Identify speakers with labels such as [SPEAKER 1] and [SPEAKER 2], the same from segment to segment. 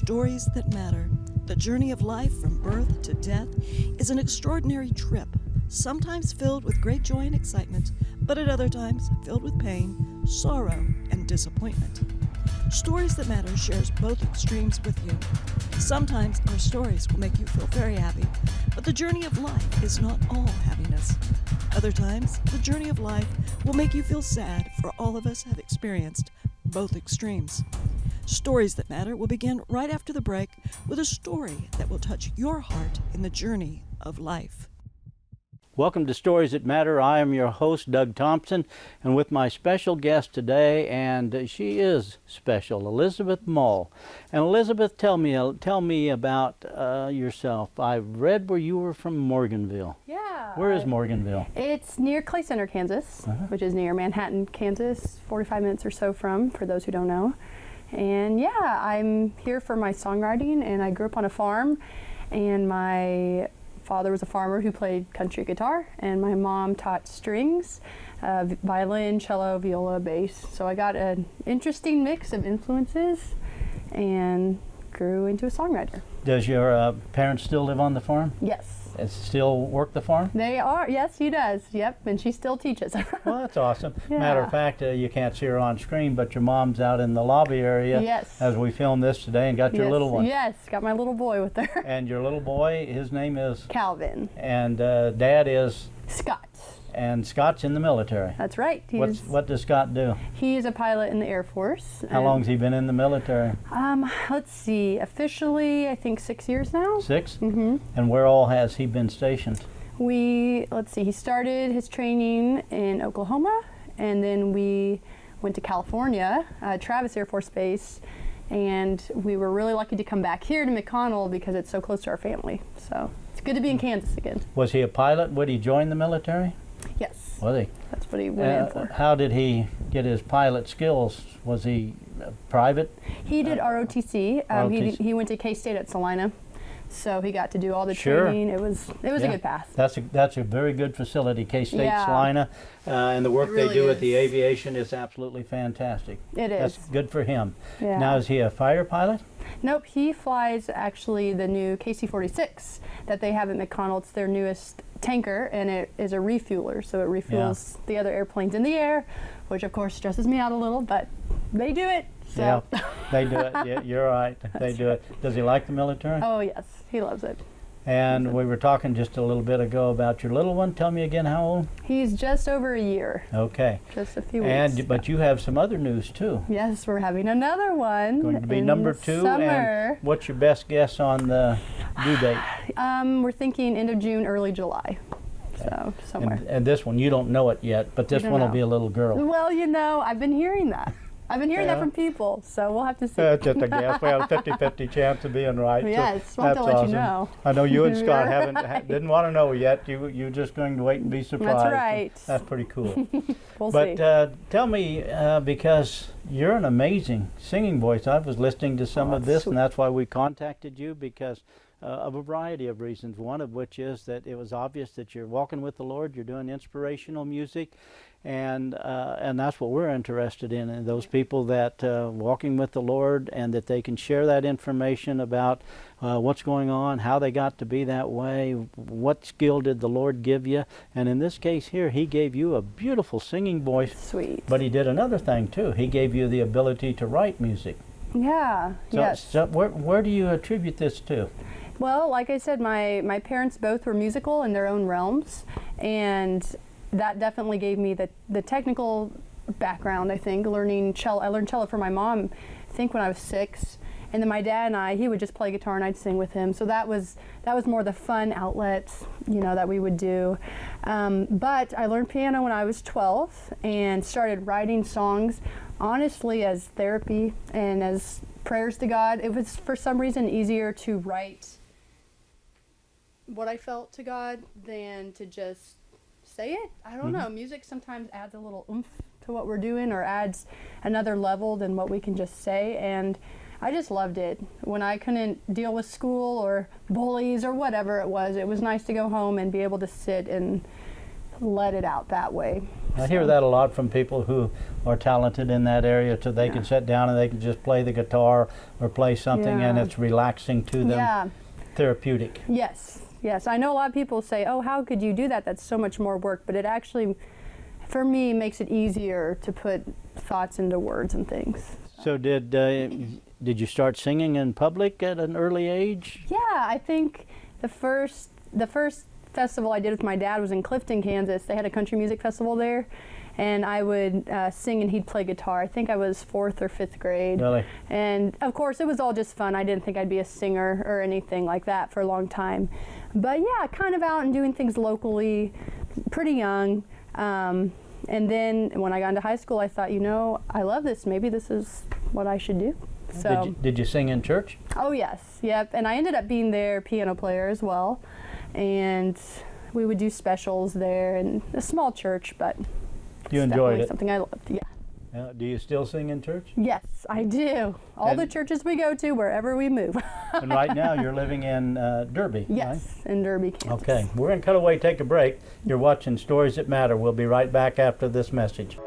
[SPEAKER 1] Stories that matter. The journey of life from birth to death is an extraordinary trip, sometimes filled with great joy and excitement, but at other times filled with pain, sorrow, and disappointment. Stories That Matter shares both extremes with you. Sometimes our stories will make you feel very happy, but the journey of life is not all happiness. Other times, the journey of life will make you feel sad, for all of us have experienced both extremes. Stories That Matter will begin right after the break with a story that will touch your heart in the journey of life.
[SPEAKER 2] Welcome to Stories That Matter. I am your host, Doug Thompson, and with my special guest today, and she is special, Elizabeth Mull. And Elizabeth, tell me about yourself. I've read where you were from Morganville.
[SPEAKER 3] Yeah.
[SPEAKER 2] Where is Morganville?
[SPEAKER 3] It's near Clay Center, Kansas, which is near Manhattan, Kansas, 45 minutes or so from, for those who don't know. And yeah, I'm here for my songwriting, and I grew up on a farm, and my father was a farmer who played country guitar, and my mom taught strings, violin, cello, viola, bass. So I got an interesting mix of influences and grew into a songwriter.
[SPEAKER 2] Does your parents still live on the farm?
[SPEAKER 3] Yes.
[SPEAKER 2] Still work the farm?
[SPEAKER 3] They are, yes, he does, yep, and she still teaches.
[SPEAKER 2] Well, that's awesome.
[SPEAKER 3] Yeah.
[SPEAKER 2] Matter of fact, you can't see her on screen, but your mom's out in the lobby area as we film this today, and got your little one.
[SPEAKER 3] Yes, got my little boy with her.
[SPEAKER 2] And your little boy, his name is?
[SPEAKER 3] Calvin.
[SPEAKER 2] And Dad is?
[SPEAKER 3] Scott.
[SPEAKER 2] And Scott's in the military.
[SPEAKER 3] That's right.
[SPEAKER 2] What does Scott do?
[SPEAKER 3] He is a pilot in the Air Force.
[SPEAKER 2] How long has he been in the military?
[SPEAKER 3] Let's see, officially I think 6 years now.
[SPEAKER 2] 6?
[SPEAKER 3] Mm-hmm.
[SPEAKER 2] And where all has he been stationed?
[SPEAKER 3] He started his training in Oklahoma, and then we went to California, Travis Air Force Base, and we were really lucky to come back here to McConnell because it's so close to our family. So it's good to be in Kansas again.
[SPEAKER 2] Was he a pilot? Would he join the military?
[SPEAKER 3] Yes.
[SPEAKER 2] Was he?
[SPEAKER 3] That's what he went in for.
[SPEAKER 2] How did he get his pilot skills? Was he private?
[SPEAKER 3] He did ROTC.
[SPEAKER 2] ROTC.
[SPEAKER 3] He went to K-State at Salina, so he got to do all the training. It was a good path.
[SPEAKER 2] That's a very good facility, K-State Salina, and the work
[SPEAKER 3] really
[SPEAKER 2] they do
[SPEAKER 3] is.
[SPEAKER 2] at the aviation is absolutely fantastic.
[SPEAKER 3] It is.
[SPEAKER 2] That's good for him.
[SPEAKER 3] Yeah.
[SPEAKER 2] Now, is he a fighter pilot?
[SPEAKER 3] Nope, he flies actually the new KC-46 that they have at McConnell. It's their newest tanker, and it is a refueler, so it refuels the other airplanes in the air, which of course stresses me out a little, but they do it. So.
[SPEAKER 2] Yeah, they do it. Yeah, you're right. They do it. Does he like the military?
[SPEAKER 3] Oh yes, he loves it.
[SPEAKER 2] And we were talking just a little bit ago about your little one. Tell me again, how old?
[SPEAKER 3] He's just over a year.
[SPEAKER 2] Okay.
[SPEAKER 3] Just a few weeks.
[SPEAKER 2] But you have some other news too.
[SPEAKER 3] Yes, we're having another one.
[SPEAKER 2] Going to be
[SPEAKER 3] in
[SPEAKER 2] number
[SPEAKER 3] the
[SPEAKER 2] 2.
[SPEAKER 3] Summer.
[SPEAKER 2] And what's your best guess on the due date?
[SPEAKER 3] We're thinking end of June, early July. Okay. So somewhere.
[SPEAKER 2] And this one, you don't know it yet, but this one will be a little girl.
[SPEAKER 3] Well, I've been hearing that. I've been hearing that from people, so we'll have to see.
[SPEAKER 2] Just a guess. We have a 50-50 chance of being right.
[SPEAKER 3] Yes,
[SPEAKER 2] so
[SPEAKER 3] we'll have to let
[SPEAKER 2] awesome.
[SPEAKER 3] you know.
[SPEAKER 2] I know you and Scott
[SPEAKER 3] Right.
[SPEAKER 2] didn't want to know yet. You're just going to wait and be surprised.
[SPEAKER 3] That's right.
[SPEAKER 2] That's pretty cool.
[SPEAKER 3] We'll see.
[SPEAKER 2] But tell me, because you're an amazing singing voice. I was listening to some of this,
[SPEAKER 3] sweet.
[SPEAKER 2] and that's why we contacted you, because of a variety of reasons. One of which is that it was obvious that you're walking with the Lord. You're doing inspirational music. And that's what we're interested in, and those people that walking with the Lord, and that they can share that information about what's going on, how they got to be that way, what skill did the Lord give you. And in this case here, He gave you a beautiful singing voice.
[SPEAKER 3] Sweet.
[SPEAKER 2] But He did another thing too. He gave you the ability to write music.
[SPEAKER 3] Yeah. Yes.
[SPEAKER 2] So where do you attribute this to?
[SPEAKER 3] Well, like I said, my parents both were musical in their own realms, and that definitely gave me the technical background, I think. Learning cello, I learned cello from my mom, I think when I was 6. And then my dad and he would just play guitar and I'd sing with him. So that was more the fun outlet, that we would do. But I learned piano when I was 12 and started writing songs, honestly, as therapy and as prayers to God. It was, for some reason, easier to write what I felt to God than to just say it. I don't know. Music sometimes adds a little oomph to what we're doing, or adds another level than what we can just say. And I just loved it. When I couldn't deal with school or bullies or whatever it was nice to go home and be able to sit and let it out that way.
[SPEAKER 2] I hear that a lot from people who are talented in that area, so they can sit down and they can just play the guitar or play something and it's relaxing to them, therapeutic.
[SPEAKER 3] Yes, yes. I know a lot of people say, oh, how could you do that? That's so much more work. But it actually, for me, makes it easier to put thoughts into words and things.
[SPEAKER 2] So did you start singing in public at an early age?
[SPEAKER 3] Yeah, I think the first festival I did with my dad was in Clifton, Kansas. They had a country music festival there, and I would sing and he'd play guitar. I think I was 4th or 5th grade.
[SPEAKER 2] Really?
[SPEAKER 3] And of course it was all just fun. I didn't think I'd be a singer or anything like that for a long time. But yeah, kind of out and doing things locally, pretty young. And then when I got into high school, I thought, you know, I love this. Maybe this is what I should do. So
[SPEAKER 2] did you sing in church?
[SPEAKER 3] Oh yes, yep. And I ended up being their piano player as well. And we would do specials there, and a small church, but
[SPEAKER 2] you enjoyed it.
[SPEAKER 3] Something I loved, yeah.
[SPEAKER 2] Do you still sing in church?
[SPEAKER 3] Yes, I do. All the churches we go to, wherever we move.
[SPEAKER 2] And right now you're living in Derby,
[SPEAKER 3] yes,
[SPEAKER 2] right?
[SPEAKER 3] in Derby, Kansas.
[SPEAKER 2] Okay, we're going to cut away, take a break. You're watching Stories That Matter. We'll be right back after this message.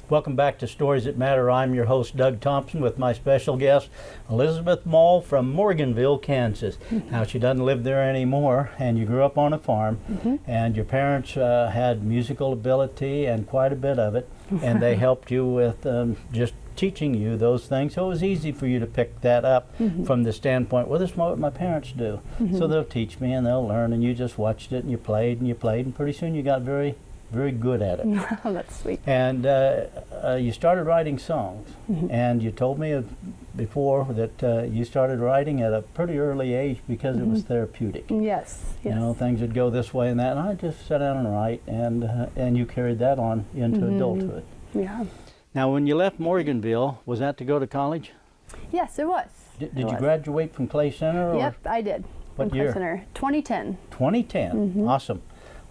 [SPEAKER 2] Welcome back to Stories That Matter. I'm your host, Doug Thompson, with my special guest, Elizabeth Mull from Morganville, Kansas. Now, she doesn't live there anymore, and you grew up on a farm, and your parents had musical ability and quite a bit of it, and they helped you with just teaching you those things. So it was easy for you to pick that up from the standpoint, well, this is what my parents do. So they'll teach me and they'll learn, and you just watched it and you played, and pretty soon you got very good at it.
[SPEAKER 3] Oh, that's sweet.
[SPEAKER 2] And you started writing songs, and you told me before that you started writing at a pretty early age because it was therapeutic.
[SPEAKER 3] Yes, yes.
[SPEAKER 2] You know, things would go this way and that, and I just sat down and write, and you carried that on into adulthood.
[SPEAKER 3] Yeah.
[SPEAKER 2] Now, when you left Morganville, was that to go to college?
[SPEAKER 3] Yes, it was.
[SPEAKER 2] Did you graduate from Clay Center? Or?
[SPEAKER 3] Yep, I did.
[SPEAKER 2] What
[SPEAKER 3] from
[SPEAKER 2] year?
[SPEAKER 3] Clay Center. 2010.
[SPEAKER 2] 2010. Awesome.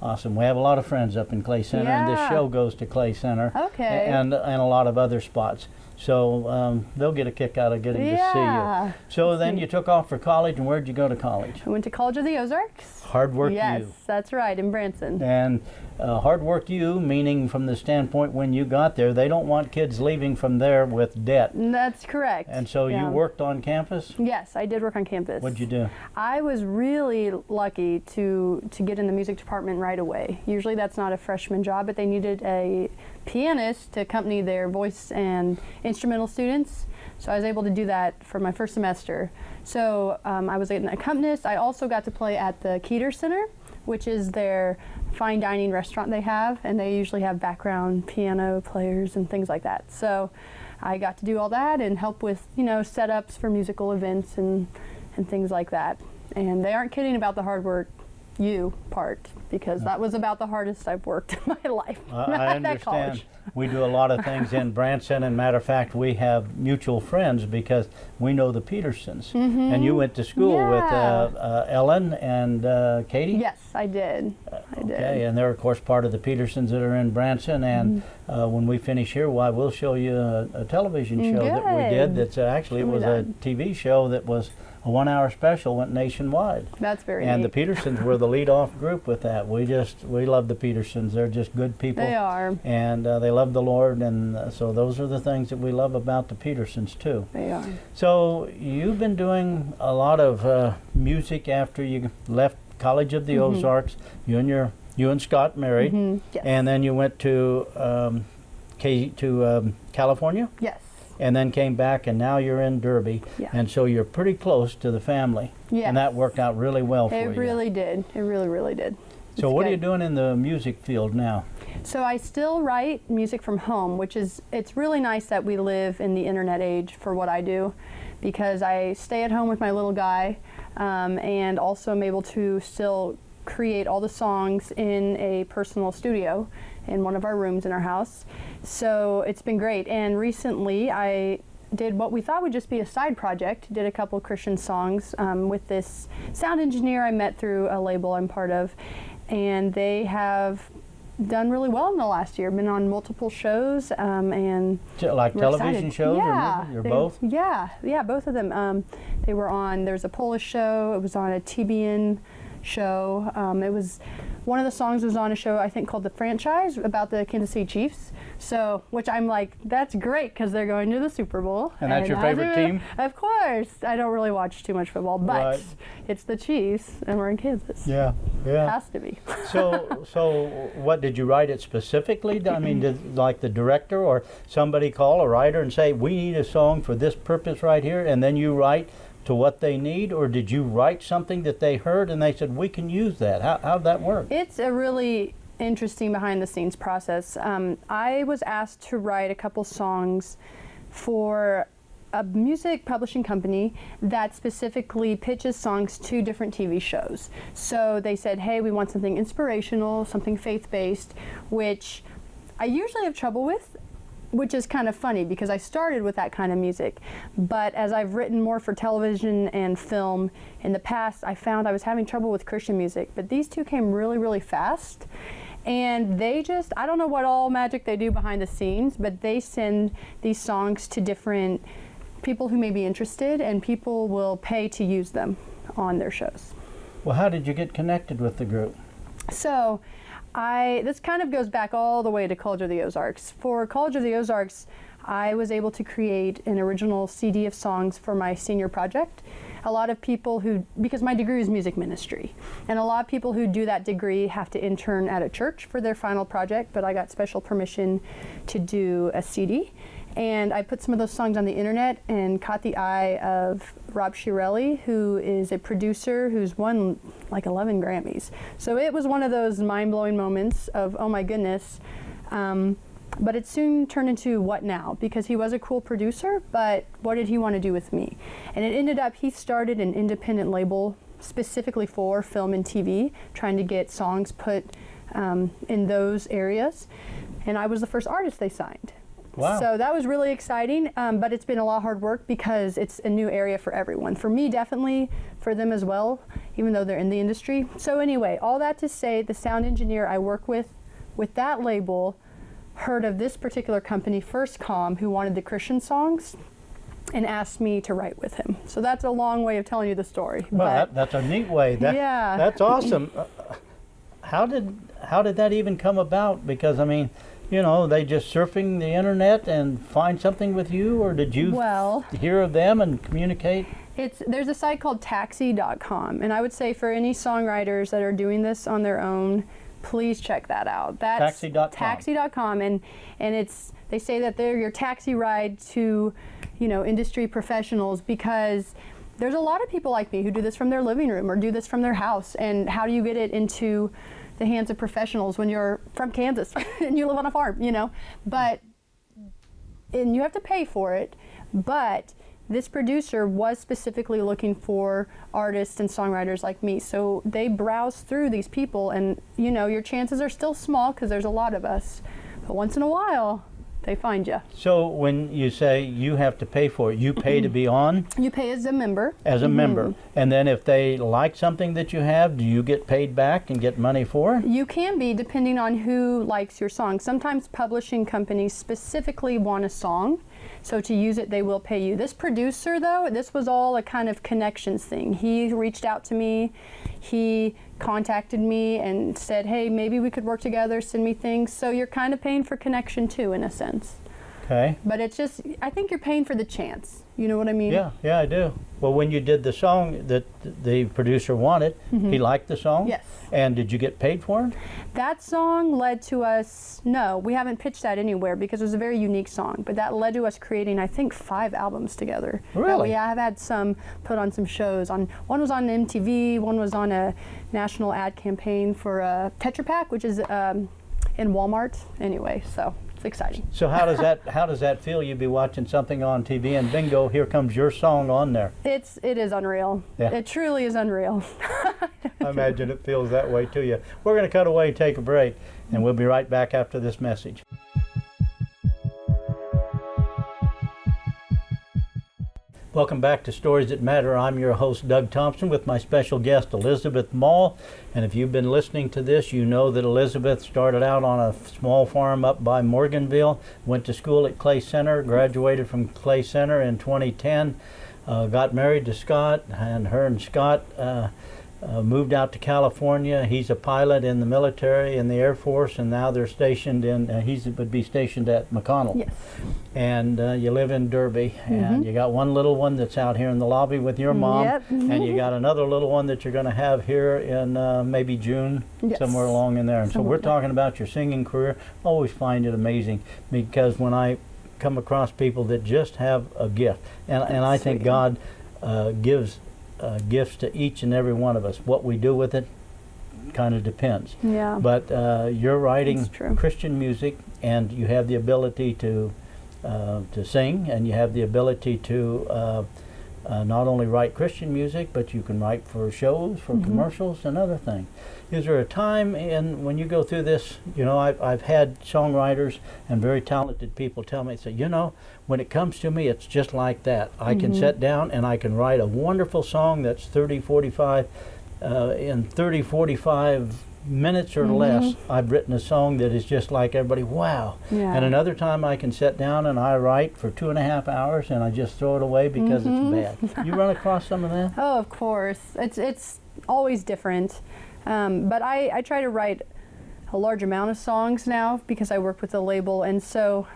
[SPEAKER 2] Awesome. We have a lot of friends up in Clay Center, and this show goes to Clay Center.
[SPEAKER 3] Okay.
[SPEAKER 2] And a lot of other spots. So they'll get a kick out of getting to see you. So then you took off for college, and where'd you go to college?
[SPEAKER 3] I went to College of the Ozarks.
[SPEAKER 2] Hard Work U.
[SPEAKER 3] Yes, that's right, in Branson.
[SPEAKER 2] And Hard Work U, meaning from the standpoint when you got there, they don't want kids leaving from there with debt.
[SPEAKER 3] That's correct.
[SPEAKER 2] And so you worked on campus?
[SPEAKER 3] Yes, I did work on campus.
[SPEAKER 2] What'd you do?
[SPEAKER 3] I was really lucky to get in the music department right away. Usually that's not a freshman job, but they needed a pianist to accompany their voice and instrumental students. So I was able to do that for my first semester. So I was an accompanist. I also got to play at the Keeter Center, which is their fine dining restaurant they have, and they usually have background piano players and things like that. So I got to do all that and help with, you know, setups for musical events and things like that. And they aren't kidding about the hard work part, because that was about the hardest I've worked in my life.
[SPEAKER 2] I understand. We do a lot of things in Branson, and matter of fact, we have mutual friends because we know the Petersons. And you went to school with Ellen and Katie?
[SPEAKER 3] Yes, I did.
[SPEAKER 2] Okay, and they're of course part of the Petersons that are in Branson, and when we finish here, we'll show you a television show that we did that's actually, it was a TV show that was a 1-hour special, went nationwide.
[SPEAKER 3] That's very
[SPEAKER 2] And
[SPEAKER 3] neat.
[SPEAKER 2] the Petersons were the lead-off group with that. We love the Petersons. They're just good people.
[SPEAKER 3] They are.
[SPEAKER 2] And they love the Lord, and so those are the things that we love about the Petersons too.
[SPEAKER 3] They are.
[SPEAKER 2] So you've been doing a lot of music after you left College of the Ozarks. You and Scott married,
[SPEAKER 3] Yes.
[SPEAKER 2] and then you went to California?
[SPEAKER 3] Yes.
[SPEAKER 2] And then came back, and now you're in Derby, and so you're pretty close to the family.
[SPEAKER 3] Yes.
[SPEAKER 2] And that worked out really well for you.
[SPEAKER 3] It really did. It really, really did.
[SPEAKER 2] So what are you doing in the music field now?
[SPEAKER 3] So I still write music from home, it's really nice that we live in the internet age for what I do, because I stay at home with my little guy, and also am able to still create all the songs in a personal studio in one of our rooms in our house. So it's been great. And recently I did what we thought would just be a side project, did a couple Christian songs with this sound engineer I met through a label I'm part of, and they have done really well in the last year, been on multiple shows, and
[SPEAKER 2] like television
[SPEAKER 3] excited.
[SPEAKER 2] shows?
[SPEAKER 3] Yeah,
[SPEAKER 2] or both?
[SPEAKER 3] Yeah, both of them. They were on, there's a Polish show, it was on a TBN show. It was one of the songs was on a show I think called The Franchise about the Kansas City Chiefs. So, which I'm like, that's great because they're going to the Super Bowl.
[SPEAKER 2] And that's your favorite team?
[SPEAKER 3] Of course. I don't really watch too much football, but
[SPEAKER 2] Right.
[SPEAKER 3] it's the Chiefs, and we're in Kansas.
[SPEAKER 2] Yeah, yeah.
[SPEAKER 3] Has to be.
[SPEAKER 2] So what did you write it specifically? I mean, did like the director or somebody call a writer and say, we need a song for this purpose right here, and then you write to what they need, or did you write something that they heard and they said, we can use that? How'd that work?
[SPEAKER 3] It's a really interesting behind the scenes process. I was asked to write a couple songs for a music publishing company that specifically pitches songs to different TV shows. So they said, hey, we want something inspirational, something faith-based, which I usually have trouble with, which is kind of funny because I started with that kind of music. But as I've written more for television and film in the past, I found I was having trouble with Christian music. But these two came really, really fast. And they just, I don't know what all magic they do behind the scenes, but they send these songs to different people who may be interested, and people will pay to use them on their shows.
[SPEAKER 2] Well, how did you get connected with the group?
[SPEAKER 3] So, this kind of goes back all the way to College of the Ozarks. For College of the Ozarks, I was able to create an original CD of songs for my senior project. A lot of people because my degree is music ministry, and a lot of people who do that degree have to intern at a church for their final project, but I got special permission to do a CD. And I put some of those songs on the internet and caught the eye of Rob Shirelli, who is a producer who's won like 11 Grammys. So it was one of those mind-blowing moments of, oh my goodness. But it soon turned into what now? Because he was a cool producer, but what did he want to do with me? And it ended up, he started an independent label specifically for film and TV, trying to get songs put in those areas. And I was the first artist they signed.
[SPEAKER 2] Wow.
[SPEAKER 3] So that was really exciting, but it's been a lot of hard work because it's a new area for everyone. For me, definitely, for them as well, even though they're in the industry. So anyway, all that to say, the sound engineer I work with that label, heard of this particular company, First Com, who wanted the Christian songs, and asked me to write with him. So that's a long way of telling you the story.
[SPEAKER 2] Well, that's a neat way.
[SPEAKER 3] Yeah.
[SPEAKER 2] That's awesome. How did that even come about? Because, I mean, you know, they just surfing the internet and find something with you, or did you hear of them and communicate?
[SPEAKER 3] There's a site called taxi.com, and I would say for any songwriters that are doing this on their own, please check that out. That's taxi.com, and they say that they're your taxi ride to, you know, industry professionals, because there's a lot of people like me who do this from their living room or do this from their house. And how do you get it into the hands of professionals when you're from Kansas and you live on a farm, you know? And you have to pay for it, but this producer was specifically looking for artists and songwriters like me. So they browsed through these people, and you know, your chances are still small because there's a lot of us, but once in a while they find you.
[SPEAKER 2] So when you say you have to pay for it, you pay to be on?
[SPEAKER 3] You pay as a member.
[SPEAKER 2] As a member. And then if they like something that you have, do you get paid back and get money for it?
[SPEAKER 3] You can be, depending on who likes your song. Sometimes publishing companies specifically want a song, so to use it, they will pay you. This producer, though, this was all a kind of connections thing. He reached out to me. He contacted me and said, hey, maybe we could work together, send me things. So you're kind of paying for connection, too, in a sense.
[SPEAKER 2] Okay.
[SPEAKER 3] But it's just, I think you're paying for the chance. You know what I mean?
[SPEAKER 2] Yeah, I do. Well, when you did the song that the producer wanted, he liked the song?
[SPEAKER 3] Yes.
[SPEAKER 2] And did you get paid for it?
[SPEAKER 3] That song led to us, no, we haven't pitched that anywhere because it was a very unique song, but that led to us creating, I think, 5 albums together.
[SPEAKER 2] Really?
[SPEAKER 3] Yeah, I've had some put on some shows. One was on MTV, one was on a national ad campaign for Tetra Pak, which is in Walmart. Anyway, so it's exciting.
[SPEAKER 2] So how does that feel? You'd be watching something on TV and bingo, here comes your song on there.
[SPEAKER 3] It is unreal.
[SPEAKER 2] Yeah.
[SPEAKER 3] It truly is unreal.
[SPEAKER 2] I imagine it feels that way to you. We're going to cut away, take a break, and we'll be right back after this message. Welcome back to Stories That Matter. I'm your host, Doug Thompson, with my special guest, Elizabeth Mall. And if you've been listening to this, you know that Elizabeth started out on a small farm up by Morganville, went to school at Clay Center, graduated from Clay Center in 2010, got married to Scott, and her and Scott moved out to California. He's a pilot in the military, in the Air Force, and now they're stationed in, he would be stationed at McConnell.
[SPEAKER 3] Yes.
[SPEAKER 2] And you live in Derby, and you got one little one that's out here in the lobby with your mom,
[SPEAKER 3] Yep.
[SPEAKER 2] and you got another little one that you're going to have here in maybe June,
[SPEAKER 3] Yes.
[SPEAKER 2] somewhere along in there. And so
[SPEAKER 3] Somewhere
[SPEAKER 2] we're
[SPEAKER 3] there.
[SPEAKER 2] talking about your singing career. I always find it amazing, because when I come across people that just have a gift, and I think
[SPEAKER 3] sweet.
[SPEAKER 2] God gives gifts to each and every one of us. What we do with it kind of depends.
[SPEAKER 3] Yeah.
[SPEAKER 2] But you're writing
[SPEAKER 3] That's true.
[SPEAKER 2] Christian music, and you have the ability to sing, and you have the ability to not only write Christian music, but you can write for shows, for commercials, and other things. Is there a time when you go through this, I've had songwriters and very talented people tell me, say, when it comes to me, it's just like that. I can sit down and I can write a wonderful song that's 30, 45, in 30, 45 minutes or less, I've written a song that is just like everybody, wow.
[SPEAKER 3] Yeah.
[SPEAKER 2] And another time I can sit down and I write for 2.5 hours and I just throw it away because it's bad. You run across some of that?
[SPEAKER 3] Oh, of course. It's always different. But I try to write a large amount of songs now because I work with a label, and so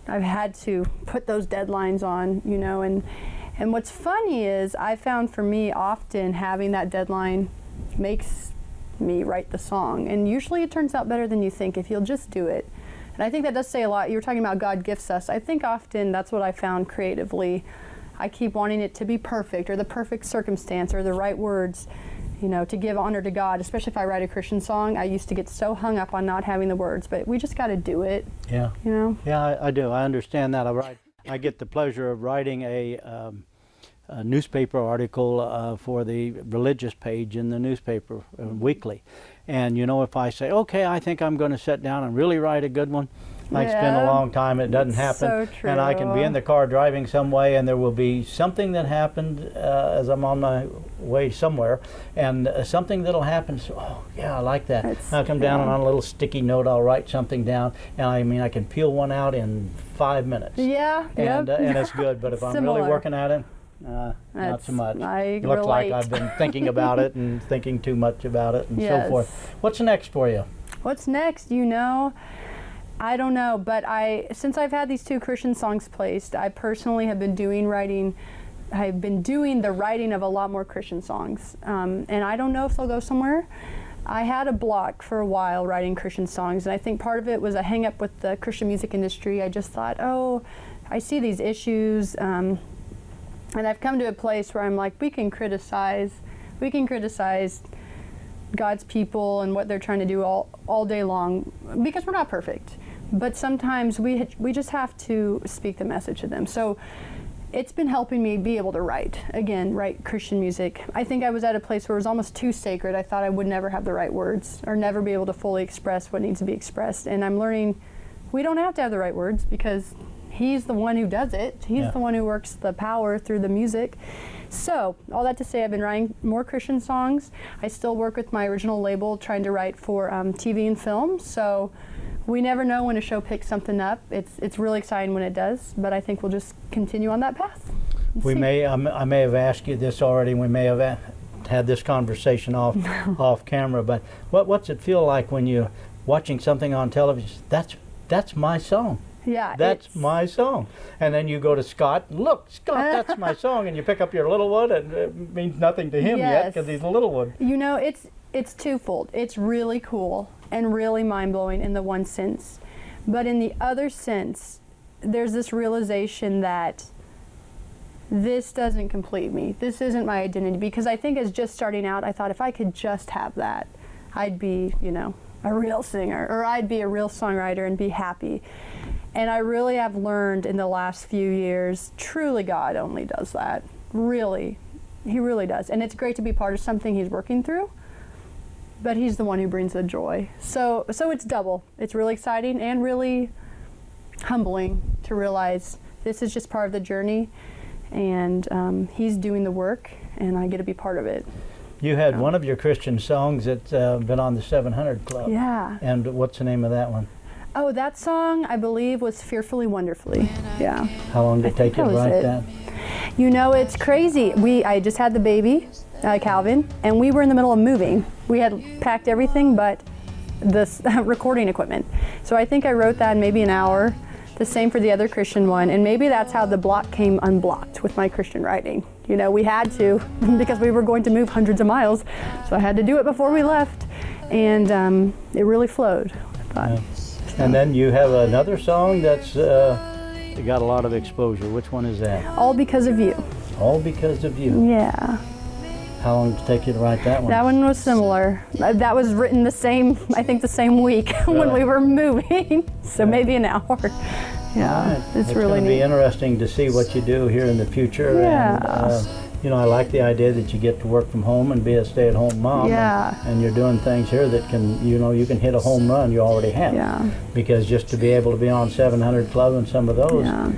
[SPEAKER 3] I've had to put those deadlines on, and what's funny is I found for me often having that deadline makes me write the song, and usually it turns out better than you think if you'll just do it. And I think that does say a lot. You were talking about God gifts us. I think often that's what I found creatively. I keep wanting it to be perfect, or the perfect circumstance, or the right words, to give honor to God, especially if I write a Christian song. I used to get so hung up on not having the words, but we just got to do it.
[SPEAKER 2] Yeah. Yeah, I do. I understand that. I get the pleasure of writing a newspaper article for the religious page in the newspaper weekly. And if I say, okay, I think I'm going to sit down and really write a good one, I spend a long time, it doesn't happen.
[SPEAKER 3] So true.
[SPEAKER 2] And I can be in the car driving some way, and there will be something that happened as I'm on my way somewhere, and something that'll happen, so, oh yeah, I like that. I'll come down and on a little sticky note I'll write something down, and I can peel one out in 5 minutes.
[SPEAKER 3] Yeah.
[SPEAKER 2] And it's good, but if I'm really working at it, not so much.
[SPEAKER 3] I
[SPEAKER 2] Looks like
[SPEAKER 3] relate.
[SPEAKER 2] I've been thinking about it and thinking too much about it and so forth. What's next for you?
[SPEAKER 3] What's next? I don't know, but since I've had these 2 Christian songs placed, I personally have been doing the writing of a lot more Christian songs, and I don't know if they'll go somewhere. I had a block for a while writing Christian songs, and I think part of it was a hang up with the Christian music industry. I just thought, I see these issues, and I've come to a place where I'm like, we can criticize God's people and what they're trying to do all day long, because we're not perfect. But sometimes we just have to speak the message to them. So it's been helping me be able to write Christian music. I think I was at a place where it was almost too sacred. I thought I would never have the right words or never be able to fully express what needs to be expressed. And I'm learning we don't have to have the right words, because He's the one who does it. He's the one who works the power through the music. So, all that to say, I've been writing more Christian songs. I still work with my original label trying to write for TV and film. So, we never know when a show picks something up. It's really exciting when it does, but I think we'll just continue on that path.
[SPEAKER 2] I may have asked you this already. We may have had this conversation off camera, but what's it feel like when you're watching something on television? That's my song.
[SPEAKER 3] Yeah,
[SPEAKER 2] that's my song. And then you go to Scott, look, Scott, that's my song, and you pick up your little one, and it means nothing to him yet because he's a little one.
[SPEAKER 3] It's twofold. It's really cool and really mind-blowing in the one sense. But in the other sense, there's this realization that this doesn't complete me. This isn't my identity. Because I think as just starting out, I thought if I could just have that, I'd be, a real singer, or I'd be a real songwriter and be happy. And I really have learned in the last few years, truly God only does that. Really. He really does. And it's great to be part of something He's working through, but He's the one who brings the joy. So it's double. It's really exciting and really humbling to realize this is just part of the journey, and He's doing the work, and I get to be part of it.
[SPEAKER 2] You had one of your Christian songs that's been on the 700 Club.
[SPEAKER 3] Yeah.
[SPEAKER 2] And what's the name of that one?
[SPEAKER 3] Oh, that song, I believe, was Fearfully Wonderfully. Yeah.
[SPEAKER 2] How long did it take you to write that?
[SPEAKER 3] It's crazy. I just had the baby, Calvin, and we were in the middle of moving. We had packed everything but this recording equipment. So I think I wrote that in maybe an hour. The same for the other Christian one, and maybe that's how the block came unblocked with my Christian writing. You know, we had to, because we were going to move hundreds of miles, so I had to do it before we left, and it really flowed.
[SPEAKER 2] Yeah. And then you have another song that's got a lot of exposure. Which one is that?
[SPEAKER 3] All Because of You.
[SPEAKER 2] All Because of You.
[SPEAKER 3] Yeah.
[SPEAKER 2] How long did it take you to write that one?
[SPEAKER 3] That one was similar. That was written the same, I think the same week when we were moving, so maybe an hour. Yeah,
[SPEAKER 2] right.
[SPEAKER 3] it's really
[SPEAKER 2] going to
[SPEAKER 3] neat.
[SPEAKER 2] be interesting to see what you do here in the future.
[SPEAKER 3] Yeah.
[SPEAKER 2] And, you know, I like the idea that you get to work from home and be a stay-at-home mom.
[SPEAKER 3] Yeah.
[SPEAKER 2] And you're doing things here that can, you know, you can hit a home run you already have.
[SPEAKER 3] Yeah.
[SPEAKER 2] Because just to be able to be on 700 Club and some of those,
[SPEAKER 3] Yeah.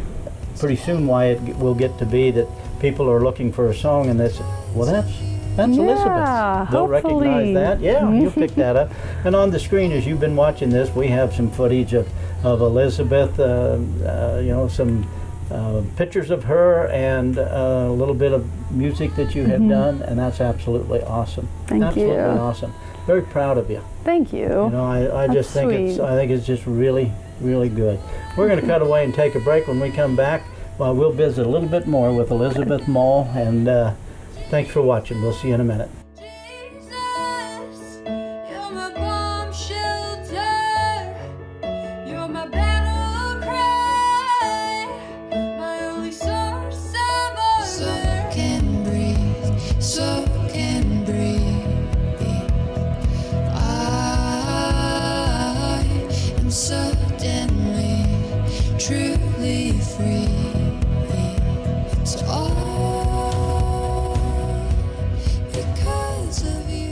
[SPEAKER 2] pretty soon why it will get to be that people are looking for a song and that's, well, that's Elizabeth. They'll recognize that. Yeah, you pick that up. And on the screen, as you've been watching this, we have some footage of Elizabeth, you know, some pictures of her and a little bit of music that you have done, and that's absolutely awesome.
[SPEAKER 3] Thank
[SPEAKER 2] absolutely
[SPEAKER 3] you.
[SPEAKER 2] Awesome. Very proud of you.
[SPEAKER 3] Thank you.
[SPEAKER 2] You know, I just think
[SPEAKER 3] sweet.
[SPEAKER 2] I think it's just really, really good. We're going to cut away and take a break. When we come back, well, we'll visit a little bit more with Elizabeth Mall, and thanks for watching. We'll see you in a minute.
[SPEAKER 4] Truly free. It's all because of you.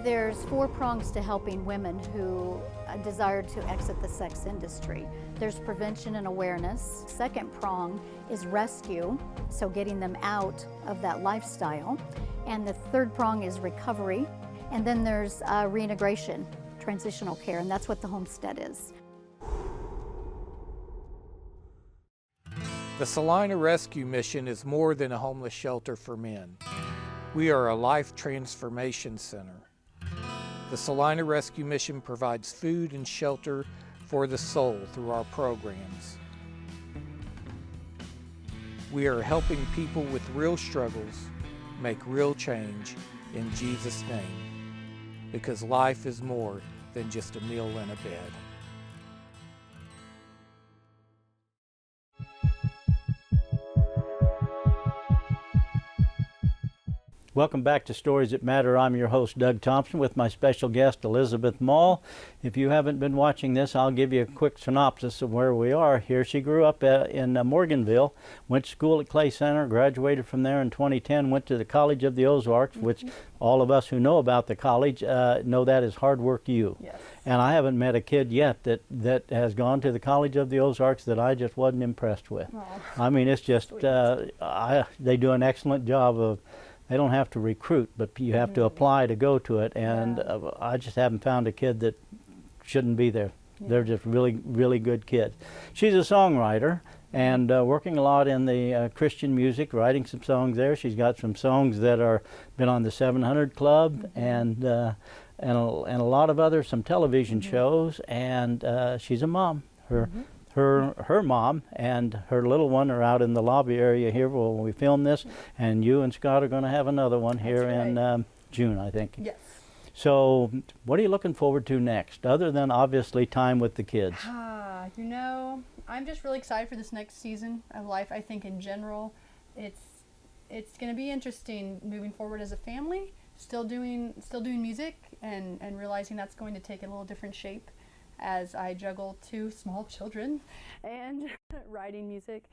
[SPEAKER 5] There's 4 prongs to helping women who desire to exit the sex industry. There's prevention and awareness. Second prong is rescue, so getting them out of that lifestyle. And the third prong is recovery. And then there's reintegration, transitional care, and that's what the homestead is.
[SPEAKER 6] The Salina Rescue Mission is more than a homeless shelter for men. We are a life transformation center. The Salina Rescue Mission provides food and shelter for the soul through our programs. We are helping people with real struggles make real change in Jesus' name, because life is more than just a meal and a bed.
[SPEAKER 2] Welcome back to Stories That Matter. I'm your host, Doug Thompson, with my special guest, Elizabeth Mall. If you haven't been watching this, I'll give you a quick synopsis of where we are here. She grew up in Morganville, went to school at Clay Center, graduated from there in 2010, went to the College of the Ozarks, which all of us who know about the college know that is Hard Work U.
[SPEAKER 3] Yes.
[SPEAKER 2] And I haven't met a kid yet that has gone to the College of the Ozarks that I just wasn't impressed with.
[SPEAKER 3] Aww.
[SPEAKER 2] I mean, it's just, they do an excellent job of, they don't have to recruit, but you have to apply to go to it, and I just haven't found a kid that shouldn't be there. They're just really, really good kids. She's a songwriter and working a lot in the Christian music, writing some songs there. She's got some songs that are been on the 700 Club and a lot of other, some television shows, and she's a mom. Her mom and her little one are out in the lobby area here when we film this, and you and Scott are going to have another one here in June, I think.
[SPEAKER 3] Yes.
[SPEAKER 2] So what are you looking forward to next, other than obviously time with the kids?
[SPEAKER 3] You know, I'm just really excited for this next season of life. I think in general, it's going to be interesting moving forward as a family. still doing music and realizing that's going to take a little different shape as I juggle 2 small children and writing music.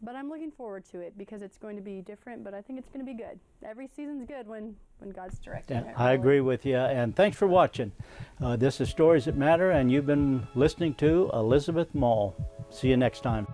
[SPEAKER 3] But I'm looking forward to it because it's going to be different, but I think it's going to be good. Every season's good when God's directing it.
[SPEAKER 2] I agree with you, and thanks for watching. This is Stories That Matter, and you've been listening to Elizabeth Mull. See you next time.